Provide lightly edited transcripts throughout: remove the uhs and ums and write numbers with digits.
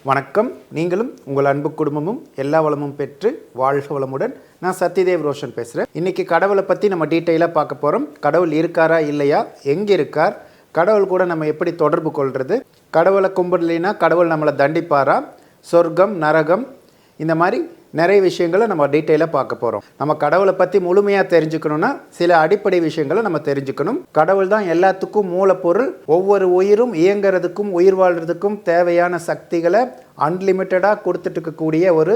வணக்கம். நீங்களும் உங்கள் அன்பு குடும்பமும் எல்லா வளமும் பெற்று வாழ்க வளமுடன். நான் சத்யதேவ் ரோஷன் பேசுகிறேன். இன்றைக்கி கடவுளை பற்றி நம்ம டீட்டெயிலாக பார்க்க போகிறோம். கடவுள் இருக்காரா இல்லையா, எங்கே இருக்கார், கடவுள் கூட நம்ம எப்படி தொடர்பு கொள்வது, கடவுளை கும்பிடலைன்னா கடவுள் நம்மளை தண்டிப்பாரா, சொர்க்கம் நரகம், இந்த மாதிரி நிறைய விஷயங்களை நம்ம டீட்டெயிலாக பார்க்க போகிறோம். நம்ம கடவுளை பற்றி முழுமையாக தெரிஞ்சுக்கணுன்னா சில அடிப்படை விஷயங்களை நம்ம தெரிஞ்சுக்கணும். கடவுள் தான் எல்லாத்துக்கும் மூலப்பொருள். ஒவ்வொரு உயிரும் இயங்கிறதுக்கும் உயிர் வாழ்கிறதுக்கும் தேவையான சக்திகளை அன்லிமிட்டடாக கொடுத்துட்டு இருக்கக்கூடிய ஒரு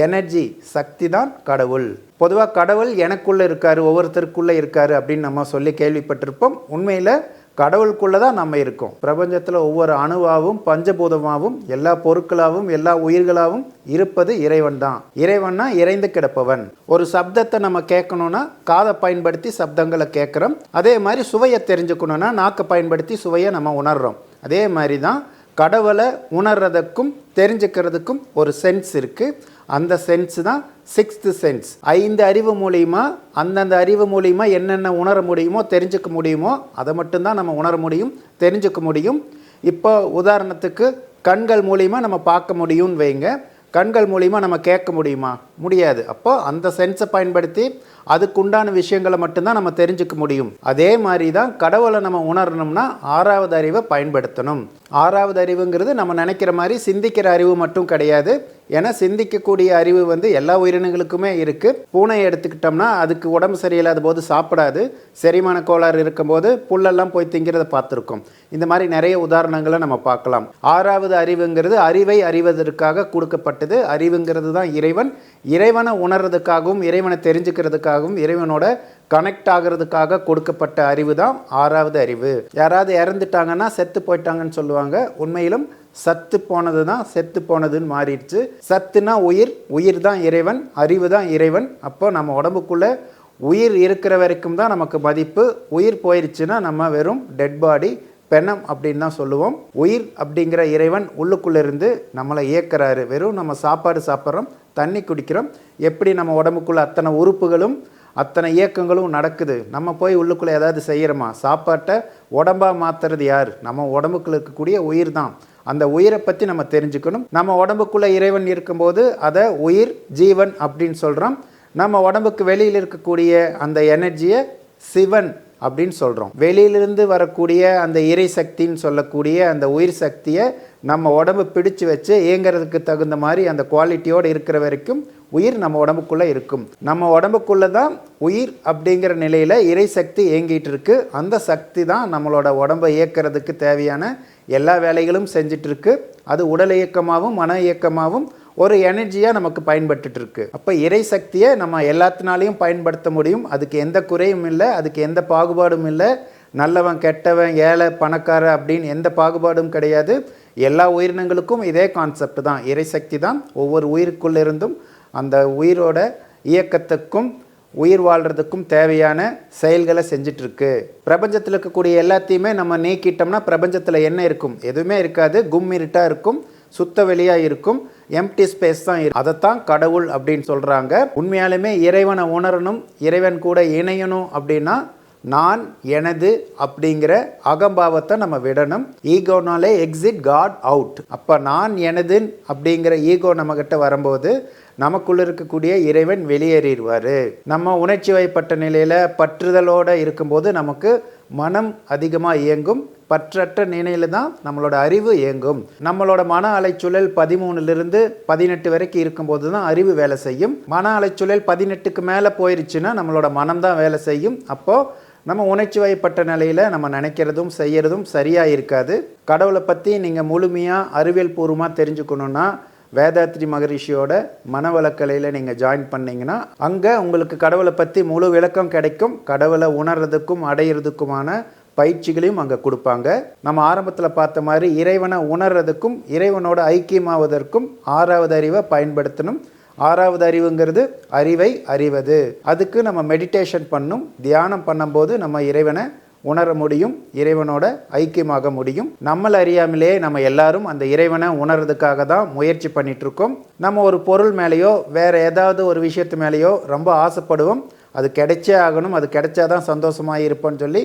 எனர்ஜி சக்தி தான் கடவுள். பொதுவாக கடவுள் எனக்குள்ளே இருக்கார், ஒவ்வொருத்தருக்குள்ளே இருக்கார் அப்படின்னு நம்ம சொல்லி கேள்விப்பட்டிருப்போம். உண்மையில் கடவுளுக்குள்ளே தான் நம்ம இருக்கோம். பிரபஞ்சத்தில் ஒவ்வொரு அணுவாகவும் பஞ்சபூதமாகவும் எல்லா பொருட்களாகவும் எல்லா உயிர்களாகவும் இருப்பது இறைவன் தான். இறைவன்னா இறைந்து கிடப்பவன். ஒரு சப்தத்தை நம்ம கேட்கணும்னா காதை பயன்படுத்தி சப்தங்களை கேட்குறோம். அதே மாதிரி சுவையை தெரிஞ்சுக்கணுன்னா நாக்கை பயன்படுத்தி சுவையை நம்ம உணர்கிறோம். அதே மாதிரி தான் கடவுளை உணர்றதுக்கும் தெரிஞ்சுக்கிறதுக்கும் ஒரு சென்ஸ் இருக்குது. அந்த சென்ஸ் தான் சிக்ஸ்த்து சென்ஸ். 5 அறிவு மூலிமா அந்தந்த அறிவு மூலிமா என்னென்ன உணர முடியுமோ தெரிஞ்சுக்க முடியுமோ அதை மட்டும்தான் நம்ம உணர முடியும், தெரிஞ்சுக்க முடியும். இப்போ உதாரணத்துக்கு கண்கள் மூலிமா நம்ம பார்க்க முடியும்னு வைங்க. கண்கள் மூலிமா நம்ம கேட்க முடியுமா? முடியாது. அப்போ அந்த சென்ஸை பயன்படுத்தி அதுக்குண்டான விஷயங்களை மட்டும்தான் நம்ம தெரிஞ்சுக்க முடியும். அதே மாதிரி தான் கடவுளை நம்ம உணரணும்னா 6வது அறிவை பயன்படுத்தணும். 6வது அறிவுங்கிறது நம்ம நினைக்கிற மாதிரி சிந்திக்கிற அறிவு மட்டும் கிடையாது. ஏன்னா சிந்திக்கக்கூடிய அறிவு எல்லா உயிரினங்களுக்குமே இருக்குது. பூனை எடுத்துக்கிட்டோம்னா அதுக்கு உடம்பு சரியில்லாத போது சாப்பிடாது, செரிமான கோளாறு இருக்கும்போது புல்லெல்லாம் போய் திங்கிறத பார்த்துருக்கோம். இந்த மாதிரி நிறைய உதாரணங்களை நம்ம பார்க்கலாம். 6வது அறிவுங்கிறது அறிவை அறிவதற்காக கொடுக்கப்பட்டது. அறிவுங்கிறது தான் இறைவன். இறைவனை உணர்றதுக்காகவும் இறைவனை தெரிஞ்சுக்கிறதுக்காகவும் இறைவனோட கனெக்ட் ஆகிறதுக்காக கொடுக்கப்பட்ட அறிவு தான் 6வது அறிவு. யாராவது இறந்துட்டாங்கன்னா செத்து போயிட்டாங்கன்னு சொல்லுவாங்க. உண்மையிலும் சத்து போனது தான் செத்து போனதுன்னு மாறிடுச்சு. சத்துனா உயிர், உயிர் தான் இறைவன், அறிவு தான் இறைவன். அப்போ நம்ம உடம்புக்குள்ளே உயிர் இருக்கிற வரைக்கும் தான் நமக்கு மதிப்பு. உயிர் போயிடுச்சுன்னா நம்ம வெறும் டெட் பாடி, பெணம் அப்படின்னு தான் சொல்லுவோம். உயிர் அப்படிங்கிற இறைவன் உள்ளுக்குள்ளே இருந்து நம்மளை இயக்குறாரு. வெறும் நம்ம சாப்பாடு சாப்பிட்றோம், தண்ணி குடிக்கிறோம். எப்படி நம்ம உடம்புக்குள்ளே அத்தனை உறுப்புகளும் அத்தனை இயக்கங்களும் நடக்குது, நம்ம போய் உள்ளுக்குள்ளே ஏதாவது செய்கிறோமா? சாப்பாட்டை உடம்பாக மாற்றுறது யார்? நம்ம உடம்புக்குள்ளே இருக்கக்கூடிய உயிர் தான். அந்த உயிரை பற்றி நம்ம தெரிஞ்சுக்கணும். நம்ம உடம்புக்குள்ளே இறைவன் இருக்கும்போது அதை உயிர் ஜீவன் அப்படின்னு சொல்கிறோம். நம்ம உடம்புக்கு வெளியில் இருக்கக்கூடிய அந்த எனர்ஜியை சிவன் அப்படின்னு சொல்கிறோம். வெளியிலிருந்து வரக்கூடிய அந்த இறை சக்தின்னு சொல்லக்கூடிய அந்த உயிர் சக்தியை நம்ம உடம்பு பிடிச்சு வச்சு இயங்கிறதுக்கு தகுந்த மாதிரி அந்த குவாலிட்டியோடு இருக்கிற வரைக்கும் உயிர் நம்ம உடம்புக்குள்ளே இருக்கும். நம்ம உடம்புக்குள்ளே தான் உயிர் அப்படிங்கிற நிலையில் இறை சக்தி இயங்கிட்டு இருக்கு. அந்த சக்தி தான் நம்மளோட உடம்பை இயக்கிறதுக்கு தேவையான எல்லா வேலைகளும் செஞ்சிட்ருக்கு. அது உடல் இயக்கமாகவும் மன இயக்கமாகவும் ஒரு எனர்ஜியாக நமக்கு பயன்பட்டு இருக்கு. அப்போ இறை சக்தியை நம்ம எல்லாத்தினாலையும் பயன்படுத்த முடியும். அதுக்கு எந்த குறையும் இல்லை, அதுக்கு எந்த பாகுபாடும் இல்லை. நல்லவன் கெட்டவன் ஏழை பணக்கார அப்படின்னு எந்த பாகுபாடும் கிடையாது. எல்லா உயிரினங்களுக்கும் இதே கான்செப்ட் தான். இறை சக்தி தான் ஒவ்வொரு உயிருக்குள்ளிருந்தும் அந்த உயிரோட இயக்கத்துக்கும் உயிர் வாழ்கிறதுக்கும் தேவையான செயல்களை செஞ்சிட்ருக்கு. பிரபஞ்சத்தில் இருக்கக்கூடிய எல்லாத்தையுமே நம்ம நீக்கிட்டோம்னா பிரபஞ்சத்தில் என்ன இருக்கும்? எதுவுமே இருக்காது. இருட்டாக இருக்கும், சுத்த வெளியாக இருக்கும், எம்டி ஸ்பேஸ் தான் இருக்கும். அதைத்தான் கடவுள் அப்படின்னு சொல்கிறாங்க. உண்மையாலுமே இறைவனை உணரணும், இறைவன் கூட இணையணும் அப்படின்னா நான் எனது அப்படிங்கிற அகம்பாவத்தை நம்ம விடணும். ஈகோனாலே எக்ஸிட் காட் அவுட். அப்போ நான் எனது அப்படிங்கிற ஈகோ நம்மக்கிட்ட வரும்போது நமக்குள்ள இருக்கக்கூடிய இறைவன் வெளியேறிடுவார். நம்ம உணர்ச்சி வயப்பட்ட நிலையில் பற்றுதலோடு இருக்கும்போது நமக்கு மனம் அதிகமாக இயங்கும். பற்றற்ற நிலையில தான் நம்மளோட அறிவு இயங்கும். நம்மளோட மன அலைச்சூழல் 13லிருந்து 18 வரைக்கும் இருக்கும்போது தான் அறிவு வேலை செய்யும். மன அலைச்சூழல் 18க்கு மேலே போயிருச்சுன்னா நம்மளோட மனம் தான் வேலை செய்யும். அப்போது நம்ம உணர்ச்சி வயப்பட்ட நிலையில் நம்ம நினைக்கிறதும் செய்கிறதும் சரியாக இருக்காது. கடவுளை பற்றி நீங்கள் முழுமையாக அறிவியல் பூர்வமாக தெரிஞ்சுக்கணுன்னா வேதாத்ரி மகரிஷியோட மனவளக்கலையில் நீங்கள் ஜாயின் பண்ணிங்கன்னா அங்கே உங்களுக்கு கடவுளை பற்றி முழு விளக்கம் கிடைக்கும். கடவுளை உணர்றதுக்கும் அடையிறதுக்குமான பயிற்சிகளையும் அங்கே கொடுப்பாங்க. நம்ம ஆரம்பத்தில் பார்த்த மாதிரி இறைவனை உணர்றதுக்கும் இறைவனோட ஐக்கியமாவதற்கும் 6வது அறிவை பயன்படுத்தணும். 6வது அறிவுங்கிறது அறிவை அறிவது. அதுக்கு நம்ம மெடிடேஷன் பண்ணும், தியானம் பண்ணும்போது நம்ம இறைவனை உணர முடியும், இறைவனோட ஐக்கியமாக முடியும். நம்மளை அறியாமலே நம்ம எல்லாரும் அந்த இறைவனை உணர்றதுக்காக தான் முயற்சி பண்ணிட்டு இருக்கோம். நம்ம ஒரு பொருள் மேலேயோ வேற ஏதாவது ஒரு விஷயத்து மேலேயோ ரொம்ப ஆசைப்படுவோம். அது கிடைச்சே ஆகணும், அது கிடைச்சாதான் சந்தோஷமாக இருப்போன்னு சொல்லி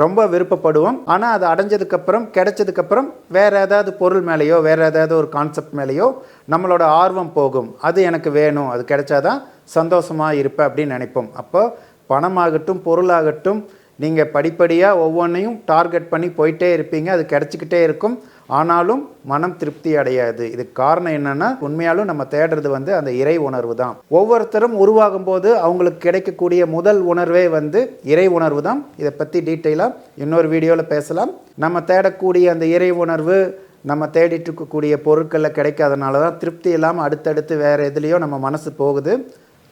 ரொம்ப விருப்பப்படுவோம். ஆனால் அது அடைஞ்சதுக்கப்புறம் கிடைச்சதுக்கப்புறம் வேறு ஏதாவது பொருள் மேலேயோ வேறு ஏதாவது ஒரு கான்செப்ட் மேலேயோ நம்மளோட ஆர்வம் போகும். அது எனக்கு வேணும், அது கிடைச்சாதான் சந்தோஷமாக இருப்பேன் அப்படின்னு நினைப்போம். அப்போ பணமாகட்டும் பொருளாகட்டும் நீங்கள் படிப்படியாக ஒவ்வொன்றையும் டார்கெட் பண்ணி போயிட்டே இருப்பீங்க, அது கிடச்சிக்கிட்டே இருக்கும். ஆனாலும் மனம் திருப்தி அடையாது. இதுக்கு காரணம் என்னென்னா உண்மையாலும் நம்ம தேடுறது அந்த இறை உணர்வு தான். ஒவ்வொருத்தரும் உருவாகும் போது அவங்களுக்கு கிடைக்கக்கூடிய முதல் உணர்வே இறை உணர்வு தான். இதை பற்றி டீட்டெயிலாக இன்னொரு வீடியோவில் பேசலாம். நம்ம தேடக்கூடிய அந்த இறை உணர்வு நம்ம தேடிட்டு இருக்கக்கூடிய பொருட்களில் கிடைக்காதனால தான் திருப்தி இல்லாமல் அடுத்தடுத்து வேறு எதுலேயோ நம்ம மனசு போகுது.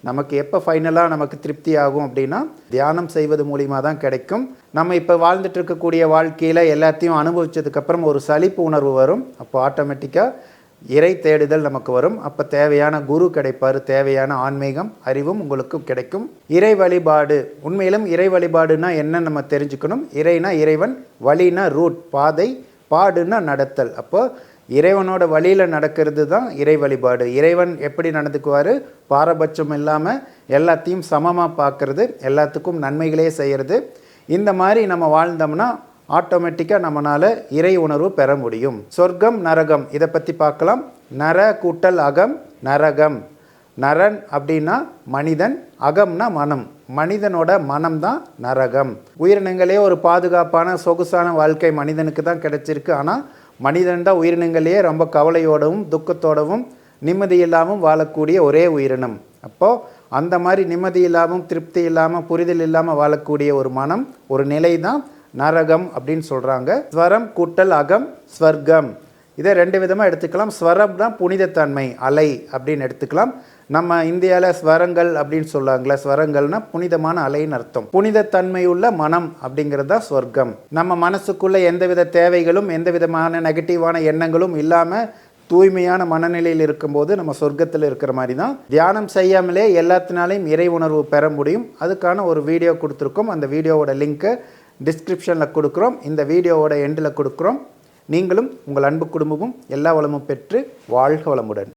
நமக்கு எப்போ ஃபைனலாக நமக்கு திருப்தி ஆகும் அப்படின்னா தியானம் செய்வது மூலிமா தான் கிடைக்கும். நம்ம இப்போ வாழ்ந்துட்டு இருக்கக்கூடிய வாழ்க்கையில் எல்லாத்தையும் அனுபவித்ததுக்கப்புறம் ஒரு சலிப்பு உணர்வு வரும். அப்போ ஆட்டோமேட்டிக்காக இறை தேடுதல் நமக்கு வரும். அப்போ தேவையான குரு கிடைப்பார், தேவையான ஆன்மீகம் அறிவும் உங்களுக்கு கிடைக்கும். இறை வழிபாடு, உண்மையிலும் இறை வழிபாடுனா என்ன நம்ம தெரிஞ்சுக்கணும். இறைனா இறைவன், வழினா ரூட் பாதை, பாடுனா நடத்தல். அப்போ இறைவனோட வழியில் நடக்கிறது தான் இறை வழிபாடு. இறைவன் எப்படி நடந்துக்குவார், பாரபட்சம் இல்லாமல் எல்லாத்தையும் சமமாக பார்க்குறது, எல்லாத்துக்கும் நன்மைகளே செய்கிறது. இந்த மாதிரி நம்ம வாழ்ந்தோம்னா ஆட்டோமேட்டிக்காக நம்மளால் இறை உணர்வு பெற முடியும். சொர்க்கம் நரகம் இதை பற்றி பார்க்கலாம். நர கூட்டல் அகம் நரகம். நரன் அப்படின்னா மனிதன், அகம்னா மனம். மனிதனோட மனம் தான் நரகம். உயிரினங்களே ஒரு பாதுகாப்பான சொகுசான வாழ்க்கை மனிதனுக்கு தான் கிடைச்சிருக்கு. ஆனால் மனிதன் தான் உயிரினங்களையே ரொம்ப கவலையோடவும் துக்கத்தோடவும் நிம்மதி இல்லாமல் வாழக்கூடிய ஒரே உயிரினம். அப்போது அந்த மாதிரி நிம்மதி இல்லாமல் திருப்தி இல்லாமல் புரிதல் இல்லாமல் வாழக்கூடிய ஒரு மனம், ஒரு நிலை தான் நரகம் அப்படின்னு சொல்கிறாங்க. ஸ்வரம் கூட்டல் அகம் ஸ்வர்க்கம். இதை ரெண்டு விதமாக எடுத்துக்கலாம். ஸ்வரம்னா புனிதத்தன்மை, அலை அப்படின்னு எடுத்துக்கலாம். நம்ம இந்தியாவில் ஸ்வரங்கள் அப்படின்னு சொல்லுவாங்களே, ஸ்வரங்கள்னா புனிதமான அலைன்னு அர்த்தம். புனிதத்தன்மையுள்ள மனம் அப்படிங்கிறது தான் ஸ்வர்க்கம். நம்ம மனசுக்குள்ளே எந்தவித தேவைகளும் எந்த விதமான நெகட்டிவான எண்ணங்களும் இல்லாமல் தூய்மையான மனநிலையில் இருக்கும்போது நம்ம சொர்க்கத்தில் இருக்கிற மாதிரி தான். தியானம் செய்யாமலே எல்லாத்தினாலையும் இறை உணர்வு பெற முடியும். அதுக்கான ஒரு வீடியோ கொடுத்துருக்கோம். அந்த வீடியோவோட லிங்க்கை டிஸ்கிரிப்ஷனில் கொடுக்குறோம், இந்த வீடியோவோட எண்டில் கொடுக்குறோம். நீங்களும் உங்கள் அன்பு குடும்பமும் எல்லா வளமும் பெற்று வாழ்க வளமுடன்.